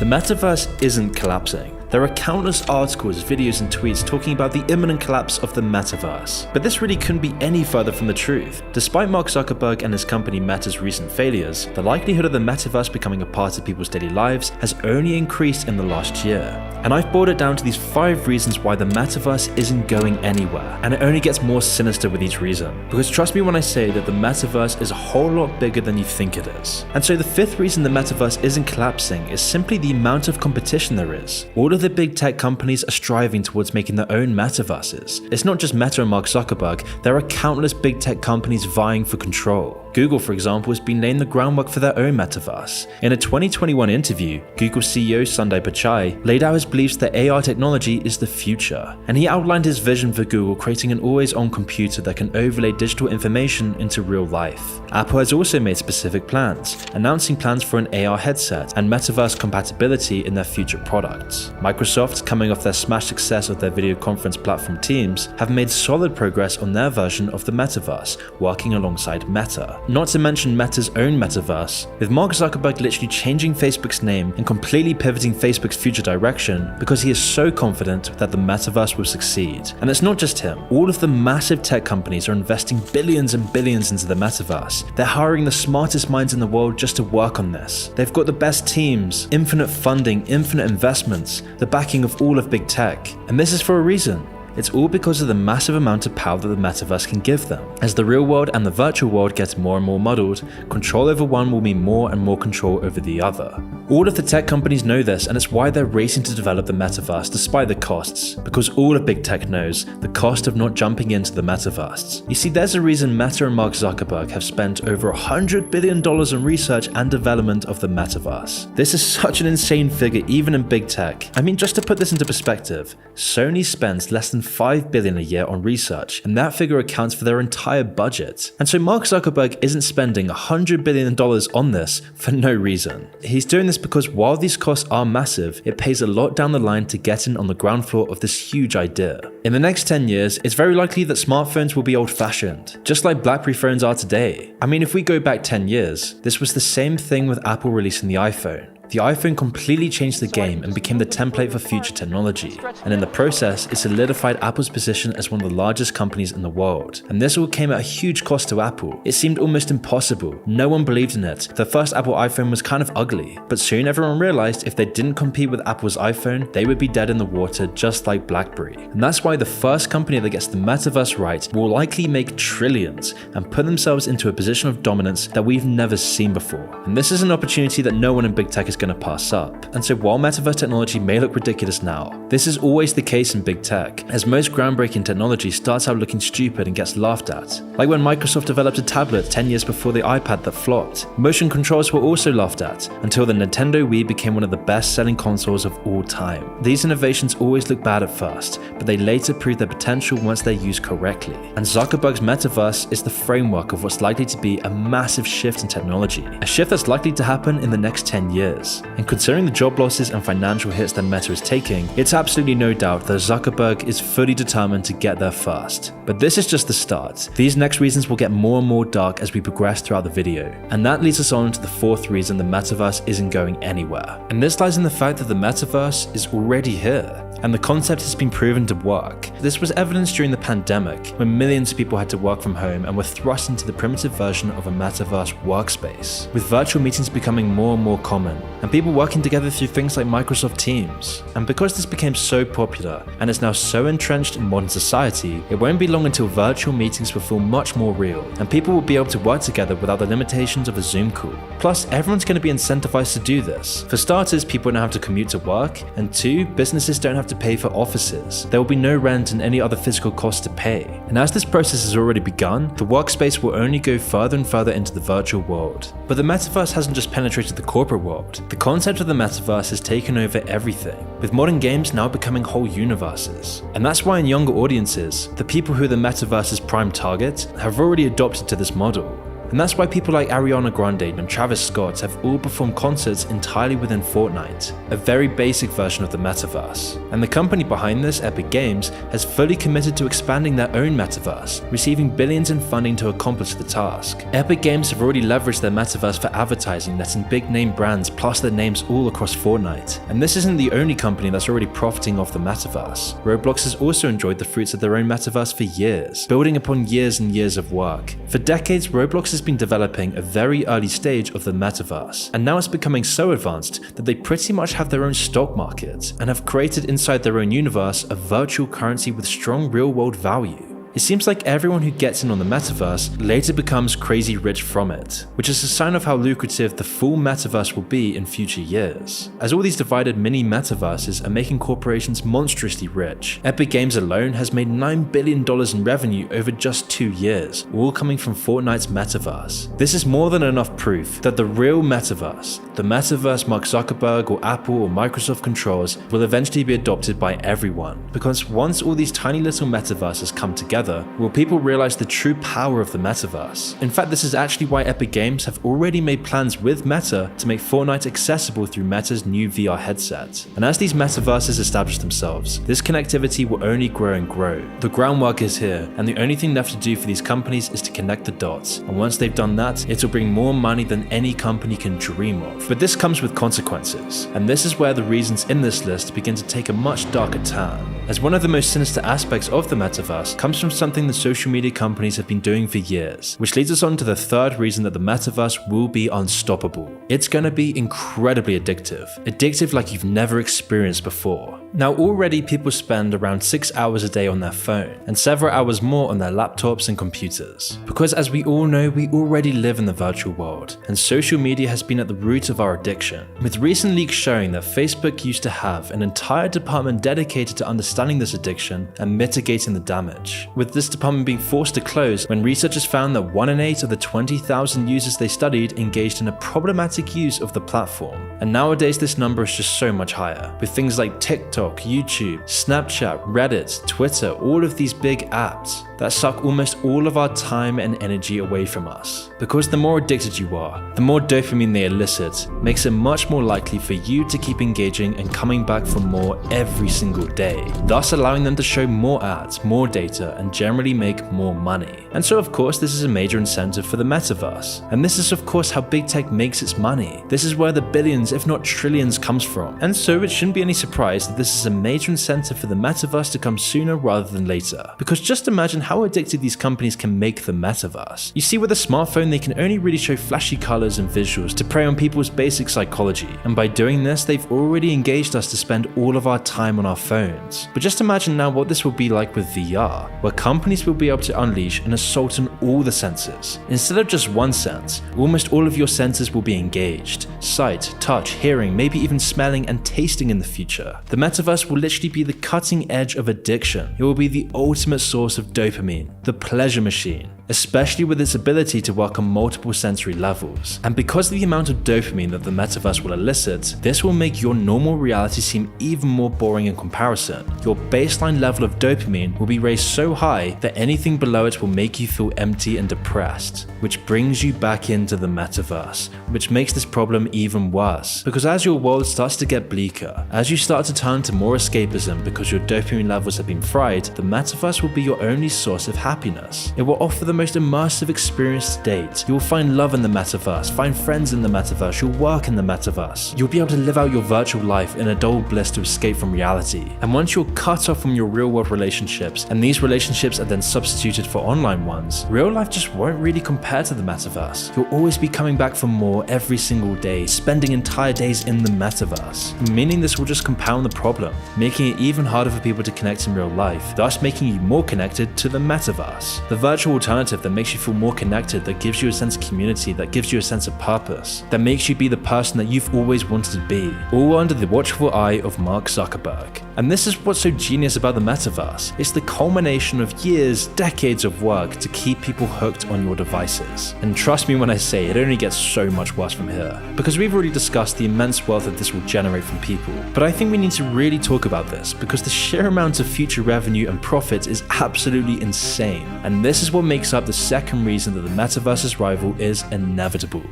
The metaverse isn't collapsing. There are countless articles, videos, and tweets talking about the imminent collapse of the metaverse. But this really couldn't be any further from the truth. Despite Mark Zuckerberg and his company Meta's recent failures, the likelihood of the metaverse becoming a part of people's daily lives has only increased in the last year. And I've boiled it down to these 5 reasons why the metaverse isn't going anywhere. And it only gets more sinister with each reason. Because trust me when I say that the metaverse is a whole lot bigger than you think it is. And so the 5th reason the metaverse isn't collapsing is simply the amount of competition there is. All of the big tech companies are striving towards making their own metaverses. It's not just Meta and Mark Zuckerberg, there are countless big tech companies vying for control. Google, for example, has been laying the groundwork for their own metaverse. In a 2021 interview, Google CEO Sundar Pichai laid out his beliefs that AR technology is the future, and he outlined his vision for Google creating an always-on computer that can overlay digital information into real life. Apple has also made specific plans, announcing plans for an AR headset and metaverse compatibility in their future products. Microsoft, coming off their smash success of their video conference platform Teams, have made solid progress on their version of the metaverse, working alongside Meta. Not to mention Meta's own metaverse, with Mark Zuckerberg literally changing Facebook's name and completely pivoting Facebook's future direction because he is so confident that the metaverse will succeed. And it's not just him, all of the massive tech companies are investing billions and billions into the metaverse. They're hiring the smartest minds in the world just to work on this. They've got the best teams, infinite funding, infinite investments, the backing of all of big tech. And this is for a reason. It's all because of the massive amount of power that the metaverse can give them. As the real world and the virtual world gets more and more muddled, control over one will mean more and more control over the other. All of the tech companies know this, and it's why they're racing to develop the metaverse despite the costs, because all of big tech knows the cost of not jumping into the metaverse. You see, there's a reason Meta and Mark Zuckerberg have spent over $100 billion on research and development of the metaverse. This is such an insane figure even in big tech. I mean, just to put this into perspective, Sony spends less than $5 billion a year on research, and that figure accounts for their entire budget. And so Mark Zuckerberg isn't spending $100 billion on this for no reason. He's doing this because while these costs are massive, it pays a lot down the line to get in on the ground floor of this huge idea. In the next 10 years, it's very likely that smartphones will be old-fashioned, just like BlackBerry phones are today. I mean, if we go back 10 years, this was the same thing with Apple releasing the iPhone. The iPhone completely changed the game and became the template for future technology, and in the process, it solidified Apple's position as one of the largest companies in the world. And this all came at a huge cost to Apple. It seemed almost impossible. No one believed in it. The first Apple iPhone was kind of ugly, but soon everyone realized if they didn't compete with Apple's iPhone, they would be dead in the water just like BlackBerry. And that's why the first company that gets the metaverse right will likely make trillions and put themselves into a position of dominance that we've never seen before. And this is an opportunity that no one in big tech is going to pass up. And so while metaverse technology may look ridiculous now, this is always the case in big tech, as most groundbreaking technology starts out looking stupid and gets laughed at. Like when Microsoft developed a tablet 10 years before the iPad that flopped. Motion controls were also laughed at, until the Nintendo Wii became one of the best-selling consoles of all time. These innovations always look bad at first, but they later prove their potential once they're used correctly. And Zuckerberg's metaverse is the framework of what's likely to be a massive shift in technology, a shift that's likely to happen in the next 10 years. And considering the job losses and financial hits that Meta is taking, it's absolutely no doubt that Zuckerberg is fully determined to get there first. But this is just the start. These next reasons will get more and more dark as we progress throughout the video. And that leads us on to the 4th reason the metaverse isn't going anywhere. And this lies in the fact that the metaverse is already here, and the concept has been proven to work. This was evidenced during the pandemic, when millions of people had to work from home and were thrust into the primitive version of a metaverse workspace, with virtual meetings becoming more and more common, and people working together through things like Microsoft Teams. And because this became so popular, and is now so entrenched in modern society, it won't be long until virtual meetings will feel much more real, and people will be able to work together without the limitations of a Zoom call. Plus, everyone's going to be incentivized to do this. For starters, people don't have to commute to work, and 2, businesses don't have to pay for offices. There will be no rent and any other physical costs to pay. And as this process has already begun, the workspace will only go further and further into the virtual world. But the metaverse hasn't just penetrated the corporate world. The concept of the metaverse has taken over everything, with modern games now becoming whole universes. And that's why in younger audiences, the people who are the metaverse's prime target have already adopted to this model. And that's why people like Ariana Grande and Travis Scott have all performed concerts entirely within Fortnite, a very basic version of the metaverse. And the company behind this, Epic Games, has fully committed to expanding their own metaverse, receiving billions in funding to accomplish the task. Epic Games have already leveraged their metaverse for advertising, letting big name brands plaster their names all across Fortnite. And this isn't the only company that's already profiting off the metaverse. Roblox has also enjoyed the fruits of their own metaverse for years, building upon years and years of work. For decades, Roblox has been developing a very early stage of the metaverse, and now it's becoming so advanced that they pretty much have their own stock market and have created inside their own universe a virtual currency with strong real-world value. It seems like everyone who gets in on the metaverse later becomes crazy rich from it, which is a sign of how lucrative the full metaverse will be in future years. As all these divided mini metaverses are making corporations monstrously rich, Epic Games alone has made $9 billion in revenue over just 2 years, all coming from Fortnite's metaverse. This is more than enough proof that the real metaverse, the metaverse Mark Zuckerberg or Apple or Microsoft controls, will eventually be adopted by everyone. Because once all these tiny little metaverses come together, will people realize the true power of the metaverse. In fact, this is actually why Epic Games have already made plans with Meta to make Fortnite accessible through Meta's new VR headset. And as these metaverses establish themselves, this connectivity will only grow and grow. The groundwork is here, and the only thing left to do for these companies is to connect the dots. And once they've done that, it'll bring more money than any company can dream of. But this comes with consequences, and this is where the reasons in this list begin to take a much darker turn. As one of the most sinister aspects of the metaverse comes from something the social media companies have been doing for years, which leads us on to the third reason that the metaverse will be unstoppable. It's gonna be incredibly addictive. Addictive like you've never experienced before. Now already people spend around 6 hours a day on their phone, and several hours more on their laptops and computers. Because as we all know, we already live in the virtual world, and social media has been at the root of our addiction. With recent leaks showing that Facebook used to have an entire department dedicated to understanding this addiction and mitigating the damage, with this department being forced to close when researchers found that 1 in 8 of the 20,000 users they studied engaged in a problematic use of the platform. And nowadays this number is just so much higher, with things like TikTok, YouTube, Snapchat, Reddit, Twitter, all of these big apps that suck almost all of our time and energy away from us. Because the more addicted you are, the more dopamine they elicit makes it much more likely for you to keep engaging and coming back for more every single day, thus allowing them to show more ads, more data, and generally make more money. And so of course this is a major incentive for the metaverse. And this is of course how big tech makes its money. This is where the billions if not trillions comes from. And so it shouldn't be any surprise that this is a major incentive for the metaverse to come sooner rather than later. Because just imagine how addictive these companies can make the metaverse. You see, with a smartphone they can only really show flashy colors and visuals to prey on people's basic psychology. And by doing this they've already engaged us to spend all of our time on our phones. But just imagine now what this will be like with VR, where companies will be able to unleash an assault on all the senses. Instead of just one sense, almost all of your senses will be engaged. Sight, touch, hearing, maybe even smelling and tasting in the future. The metaverse will literally be the cutting edge of addiction. It will be the ultimate source of dopamine, the pleasure machine, especially with its ability to work on multiple sensory levels. And because of the amount of dopamine that the metaverse will elicit, this will make your normal reality seem even more boring in comparison. Your baseline level of dopamine will be raised so high that anything below it will make you feel empty and depressed, which brings you back into the metaverse, which makes this problem even worse. Because as your world starts to get bleaker, as you start to turn to more escapism because your dopamine levels have been fried, the metaverse will be your only source of happiness. It will offer the most immersive experience to date. You will find love in the metaverse, find friends in the metaverse, you'll work in the metaverse. You'll be able to live out your virtual life in a dull bliss to escape from reality. And once you're cut off from your real world relationships, and these relationships are then substituted for online ones, real life just won't really compare to the metaverse. You'll always be coming back for more every single day, spending entire days in the metaverse, meaning this will just compound the problem, making it even harder for people to connect in real life, thus making you more connected to the metaverse. The virtual alternative that makes you feel more connected, that gives you a sense of community, that gives you a sense of purpose, that makes you be the person that you've always wanted to be, all under the watchful eye of Mark Zuckerberg. And this is what's so genius about the metaverse. It's the culmination of years, decades of work to keep people hooked on your devices. And trust me when I say it only gets so much worse from here, because we've already discussed the immense wealth that this will generate from people. But I think we need to really talk about this because the sheer amount of future revenue and profits is absolutely insane. And this is what makes up the second reason that the metaverse's arrival is inevitable.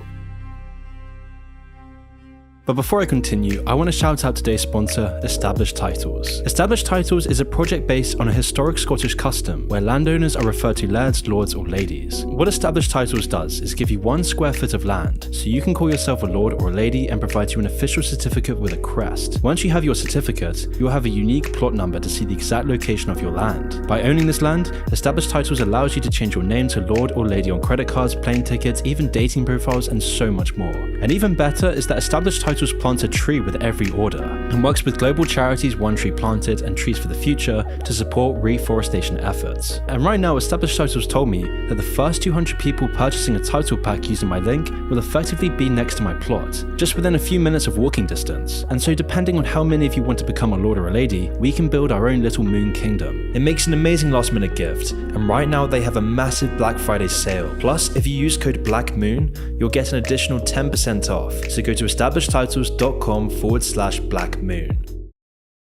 But before I continue, I want to shout out today's sponsor, Established Titles. Established Titles is a project based on a historic Scottish custom where landowners are referred to lairds, lords, or ladies. What Established Titles does is give you 1 square foot of land, so you can call yourself a lord or a lady and provide you an official certificate with a crest. Once you have your certificate, you'll have a unique plot number to see the exact location of your land. By owning this land, Established Titles allows you to change your name to lord or lady on credit cards, plane tickets, even dating profiles, and so much more. And even better is that Established Titles plants a tree with every order and works with global charities One Tree Planted and Trees for the Future to support reforestation efforts. And right now, Established Titles told me that the first 200 people purchasing a title pack using my link will effectively be next to my plot, just within a few minutes of walking distance. And so depending on how many of you want to become a lord or a lady, we can build our own little moon kingdom. It makes an amazing last minute gift, and right now they have a massive Black Friday sale. Plus, if you use code BLACKMOON, you'll get an additional 10% off. So go to establishedtitles.com/blackmoon.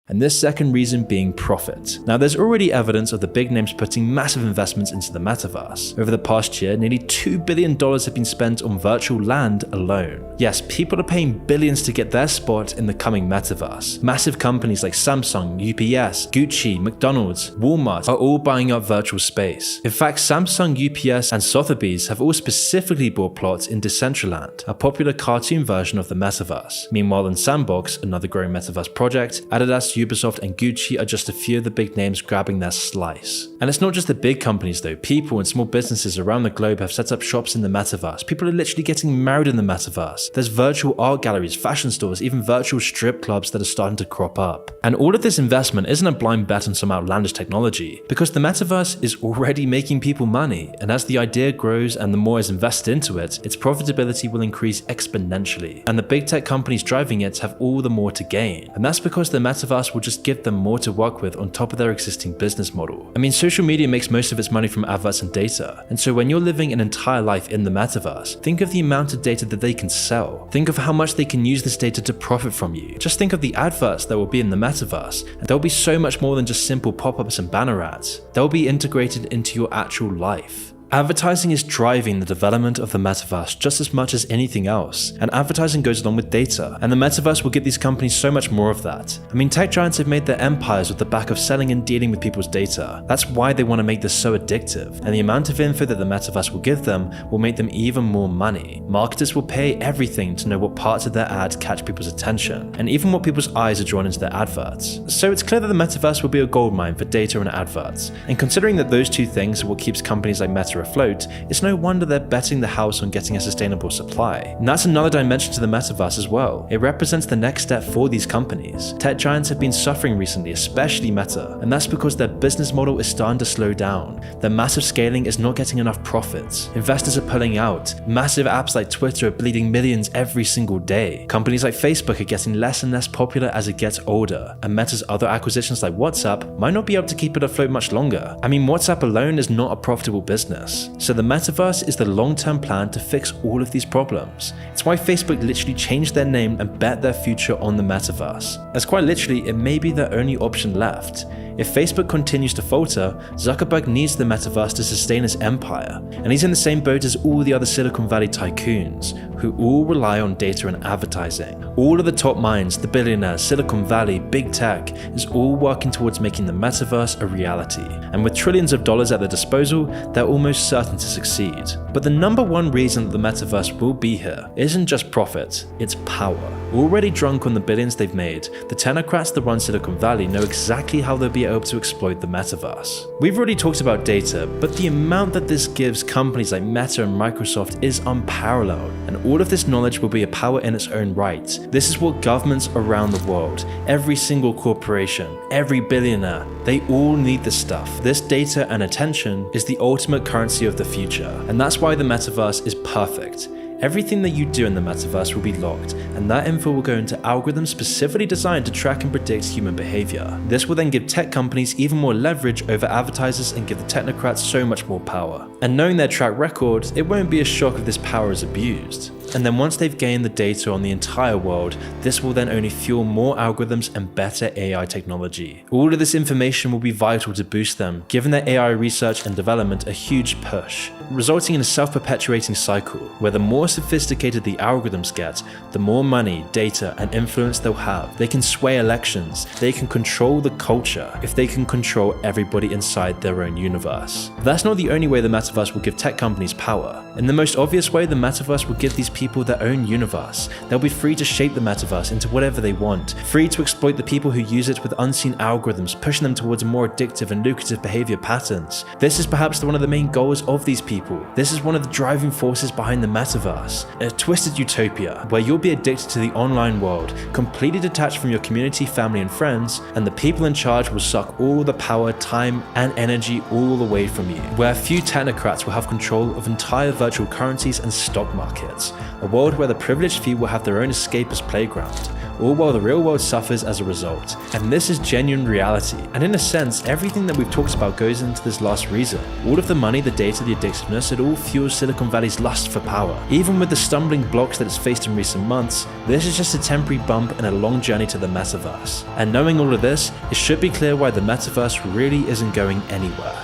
And this second reason being profit. Now, there's already evidence of the big names putting massive investments into the metaverse. Over the past year, nearly $2 billion have been spent on virtual land alone. Yes, people are paying billions to get their spot in the coming metaverse. Massive companies like Samsung, UPS, Gucci, McDonald's, Walmart are all buying up virtual space. In fact, Samsung, UPS, and Sotheby's have all specifically bought plots in Decentraland, a popular cartoon version of the metaverse. Meanwhile, in Sandbox, another growing metaverse project, Adidas, Ubisoft, and Gucci are just a few of the big names grabbing their slice. And it's not just the big companies though. People and small businesses around the globe have set up shops in the metaverse. People are literally getting married in the metaverse. There's virtual art galleries, fashion stores, even virtual strip clubs that are starting to crop up. And all of this investment isn't a blind bet on some outlandish technology, because the metaverse is already making people money. And as the idea grows and the more is invested into it, its profitability will increase exponentially. And the big tech companies driving it have all the more to gain. And that's because the metaverse will just give them more to work with on top of their existing business model. I mean, social media makes most of its money from adverts and data, and so when you're living an entire life in the metaverse, think of the amount of data that they can sell. Think of how much they can use this data to profit from you. Just think of the adverts that will be in the metaverse, and there'll be so much more than just simple pop-ups and banner ads. They'll be integrated into your actual life. Advertising is driving the development of the metaverse just as much as anything else, and advertising goes along with data, and the metaverse will give these companies so much more of that. I mean, tech giants have made their empires with the back of selling and dealing with people's data. That's why they want to make this so addictive, and the amount of info that the metaverse will give them will make them even more money. Marketers will pay everything to know what parts of their ad catch people's attention, and even what people's eyes are drawn into their adverts. So it's clear that the metaverse will be a goldmine for data and adverts, and considering that those two things are what keeps companies like Meta afloat, it's no wonder they're betting the house on getting a sustainable supply. And that's another dimension to the metaverse as well. It represents the next step for these companies. Tech giants have been suffering recently, especially Meta, and that's because their business model is starting to slow down. Their massive scaling is not getting enough profits. Investors are pulling out. Massive apps like Twitter are bleeding millions every single day. Companies like Facebook are getting less and less popular as it gets older, and Meta's other acquisitions like WhatsApp might not be able to keep it afloat much longer. I mean, WhatsApp alone is not a profitable business. So the metaverse is the long-term plan to fix all of these problems. It's why Facebook literally changed their name and bet their future on the metaverse, as quite literally it may be their only option left. If Facebook continues to falter, Zuckerberg needs the metaverse to sustain his empire, and he's in the same boat as all the other Silicon Valley tycoons, who all rely on data and advertising. All of the top minds, the billionaires, Silicon Valley, big tech, is all working towards making the metaverse a reality, and with trillions of dollars at their disposal, they're almost certain to succeed. But the number one reason that the metaverse will be here isn't just profit, it's power. Already drunk on the billions they've made, the technocrats that run Silicon Valley know exactly how they'll be able to exploit the metaverse. We've already talked about data, but the amount that this gives companies like Meta and Microsoft is unparalleled, and all of this knowledge will be a power in its own right. This is what governments around the world, every single corporation, every billionaire, they all need this stuff. This data and attention is the ultimate currency of the future, and that's why the metaverse is perfect. Everything that you do in the metaverse will be logged, and that info will go into algorithms specifically designed to track and predict human behavior. This will then give tech companies even more leverage over advertisers and give the technocrats so much more power. And knowing their track record, it won't be a shock if this power is abused. And then once they've gained the data on the entire world, this will then only fuel more algorithms and better AI technology. All of this information will be vital to boost them, giving their AI research and development a huge push, resulting in a self-perpetuating cycle, where the more sophisticated the algorithms get, the more money, data, and influence they'll have. They can sway elections, they can control the culture, if they can control everybody inside their own universe. But that's not the only way the metaverse will give tech companies power. In the most obvious way, the metaverse will give these people their own universe. They'll be free to shape the metaverse into whatever they want, free to exploit the people who use it with unseen algorithms, pushing them towards more addictive and lucrative behavior patterns. This is perhaps one of the main goals of these people. This is one of the driving forces behind the metaverse, a twisted utopia where you'll be addicted to the online world, completely detached from your community, family, and friends, and the people in charge will suck all the power, time, and energy all away from you, where a few technocrats will have control of entire virtual currencies and stock markets, a world where the privileged few will have their own escapist playground, all while the real world suffers as a result. And this is genuine reality. And in a sense, everything that we've talked about goes into this last reason. All of the money, the data, the addictiveness, it all fuels Silicon Valley's lust for power. Even with the stumbling blocks that it's faced in recent months, this is just a temporary bump in a long journey to the metaverse. And knowing all of this, it should be clear why the metaverse really isn't going anywhere.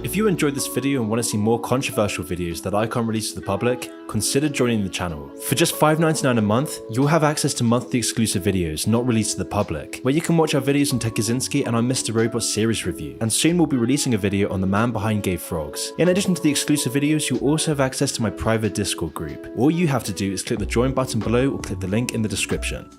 If you enjoyed this video and want to see more controversial videos that I can't release to the public, consider joining the channel. For just $5.99 a month, you'll have access to monthly exclusive videos not released to the public, where you can watch our videos on Tech Kaczynski and our Mr. Robot series review, and soon we'll be releasing a video on the man behind Gay Frogs. In addition to the exclusive videos, you'll also have access to my private Discord group. All you have to do is click the join button below or click the link in the description.